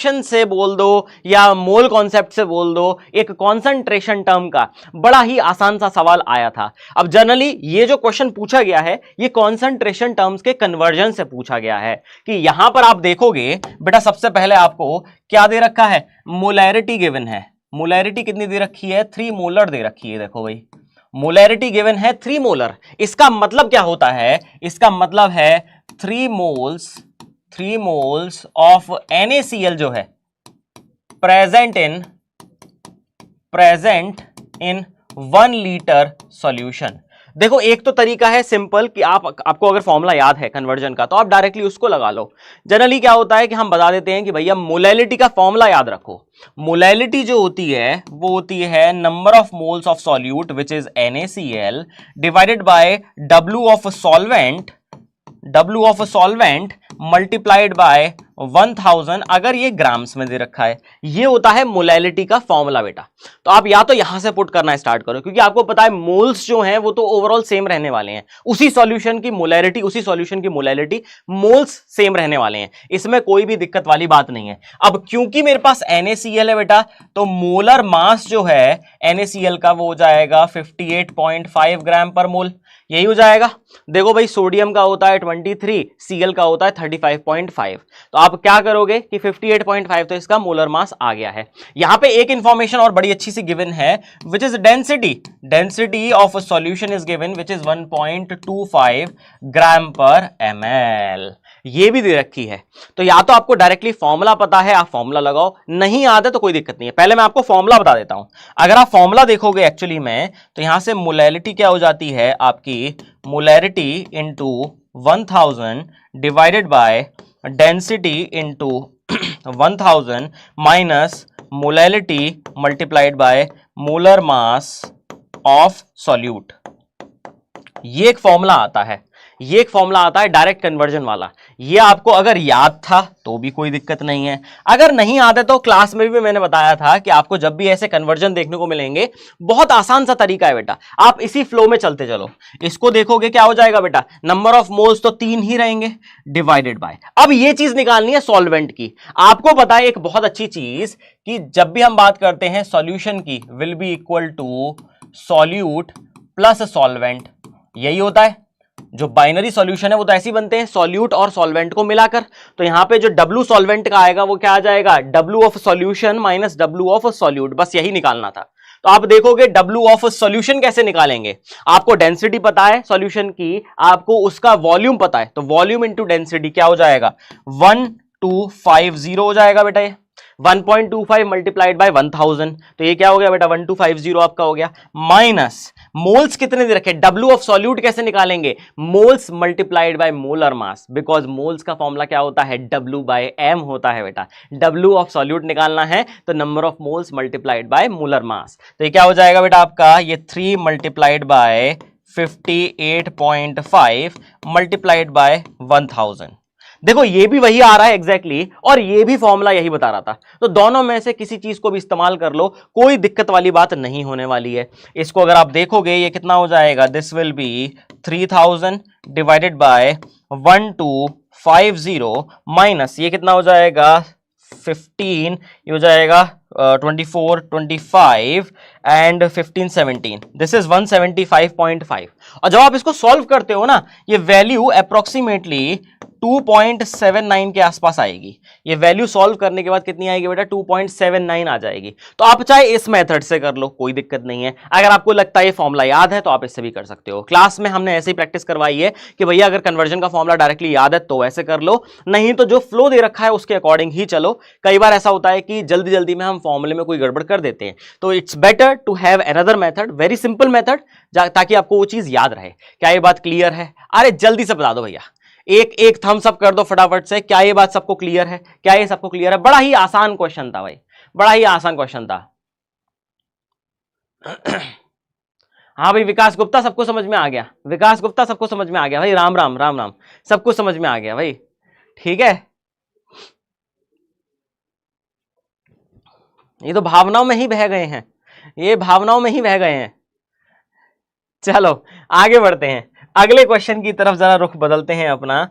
से बोल दो या मोल कॉन्सेप्ट से बोल दो, एक कॉन्सेंट्रेशन टर्म का बड़ा ही आसान सा सवाल आया था। अब जनरली ये जो क्वेश्चन पूछा गया है ये कॉन्सेंट्रेशन टर्म्स के कन्वर्जन से पूछा गया है कि यहां पर आप देखोगे बेटा सबसे पहले आपको क्या दे रखा है, मोलैरिटी गिवन है। मोलैरिटी कितनी दे रखी है, 3 मोलर दे रखी है। देखो भाई मोलैरिटी गिवन है 3 मोलर, इसका मतलब क्या होता है, इसका मतलब है 3 मोल्स ऑफ NaCl जो है प्रेजेंट इन 1 लीटर सॉल्यूशन। देखो एक तो तरीका है सिंपल कि आपको अगर फॉर्मूला याद है कन्वर्जन का तो आप डायरेक्टली उसको लगा लो। जनरली क्या होता है कि हम बता देते हैं कि भैया मोलैलिटी का फॉर्मूला याद रखो। मोलैलिटी जो होती है वो होती है number of moles of solute which is NaCl divided by W of solvent multiplied by 1000, अगर ये ग्राम्स में दे रखा है। ये होता है मोलैलिटी का फॉर्मूला बेटा। तो आप या तो यहां से पुट करना स्टार्ट करो क्योंकि आपको पता है मोल्स जो हैं वो तो ओवरऑल सेम रहने वाले हैं, उसी सॉल्यूशन की मोलैलिटी मोल्स सेम रहने वाले हैं, इसमें कोई भी दिक्कत वाली बात नहीं है। अब क्योंकि मेरे पास NaCl है बेटा तो मोलर मास जो है NaCl का वो हो जाएगा 58.5 ग्राम पर मोल, यही हो जाएगा। देखो भाई सोडियम का होता है 23, Cl का होता है 35.5, तो आप क्या करोगे कि 58.5 तो इसका मोलर मास आ गया है। यहां पे एक इंफॉर्मेशन और बड़ी अच्छी सी गिवन है which is density of solution is given which is 1.25 ग्राम पर ml, ये भी दे रखी है। तो या तो आपको डायरेक्टली फॉर्मूला पता है आप फॉर्मूला लगाओ, नहीं आता तो कोई दिक्कत नहीं है। पहले मैं आपको फॉर्मूला बता देता हूं। अगर आप फॉर्मूला देखोगे एक्चुअली में तो यहां से मोलैलिटी क्या हो जाती है आपकी, molarity into 1000 divided by density into 1000 minus molality multiplied by molar mass of solute. ये एक फॉर्मूला आता है, डायरेक्ट कन्वर्जन वाला। ये आपको अगर याद था तो भी कोई दिक्कत नहीं है, अगर नहीं आता तो क्लास में भी मैंने बताया था कि आपको जब भी ऐसे कन्वर्जन देखने को मिलेंगे बहुत आसान सा तरीका है बेटा, आप इसी फ्लो में चलते चलो। इसको देखोगे क्या हो जाएगा बेटा, नंबर ऑफ मोल्स तो 3 ही रहेंगे डिवाइडेड बाय, अब ये चीज निकालनी है सॉल्वेंट की। आपको पता है एक बहुत अच्छी चीज कि जब भी हम बात करते हैं सॉल्यूशन की will be equal to solute plus solvent, यही होता है। जो बाइनरी सॉल्यूशन है वो तो ऐसे ही बनते हैं सॉल्यूट और सॉल्वेंट को मिलाकर। तो यहां पे जो W सॉल्वेंट का आएगा वो क्या आ जाएगा, W of solution minus W of solute, बस यही निकालना था। तो आप देखोगे W ऑफ सॉल्यूशन कैसे निकालेंगे, आपको डेंसिटी पता है सॉल्यूशन की, आपको उसका वॉल्यूम पता है, तो वॉल्यूम इंटू डेंसिटी क्या हो जाएगा 1250 हो जाएगा बेटा। ये 1.25 मल्टीप्लाइड बाय 1000, तो ये क्या हो गया बेटा 1250 आपका हो गया, माइनस मोल्स कितने दे रखे, W ऑफ सॉल्यूट कैसे निकालेंगे, moles multiplied by molar mass, because moles का फॉर्मूला क्या होता है W बाय M होता है बेटा। W ऑफ सॉल्यूट निकालना है तो number of moles multiplied by molar mass, तो ये क्या हो जाएगा बेटा आपका, ये 3 मल्टीप्लाइड बाय 58.5 मल्टीप्लाइड बाय 1000। देखो ये भी वही आ रहा है एग्जैक्टली और ये भी फॉर्मूला यही बता रहा था, तो दोनों में से किसी चीज को भी इस्तेमाल कर लो, कोई दिक्कत वाली बात नहीं होने वाली है। इसको अगर आप देखोगे ये कितना हो जाएगा, this will be 3000 divided by 1250 minus ये कितना हो जाएगा 15, ये हो जाएगा 24, 25 एंड 15, 17, दिस इज 175.5। और जब आप इसको सॉल्व करते हो ना ये वैल्यू अप्रोक्सीमेटली 2.79 के आसपास आएगी। ये वैल्यू सॉल्व करने के बाद कितनी आएगी बेटा 2.79 आ जाएगी। तो आप चाहे इस मेथड से कर लो कोई दिक्कत नहीं है, अगर आपको लगता है ये फॉर्मूला याद है तो आप इससे भी कर सकते हो। क्लास में हमने ऐसे ही प्रैक्टिस करवाई है कि भैया अगर कन्वर्जन का फॉर्मूला डायरेक्टली याद है तो ऐसे कर लो, नहीं तो जो फ्लो दे रखा है उसके अकॉर्डिंग ही चलो। कई बार ऐसा होता है कि जल्दी जल्दी में हम फॉर्मूले में कोई गड़बड़ कर देते हैं, तो it's better to have another method, very simple method, ताकि आपको वो चीज याद रहे। क्या ये बात क्लियर है? अरे जल्दी से बता दो भैया, एक थम्स अप कर दो फटाफट से। क्या ये बात सबको क्लियर है? क्या ये सबको क्लियर है? बड़ा ही आसान क्वेश्चन था भाई, बड़ा ही आसान क्वेश्चन था। हाँ भाई विकास गुप्ता सबको समझ में आ गया, विकास गुप्ता सबको समझ में आ गया भाई, राम राम राम राम, सबको समझ में आ गया भाई, ठीक है। ये तो भावनाओं में ही बह गए हैं, ये भावनाओं में ही बह गए हैं। चलो आगे बढ़ते हैं, अगले क्वेश्चन की तरफ जरा रुख बदलते हैं अपना।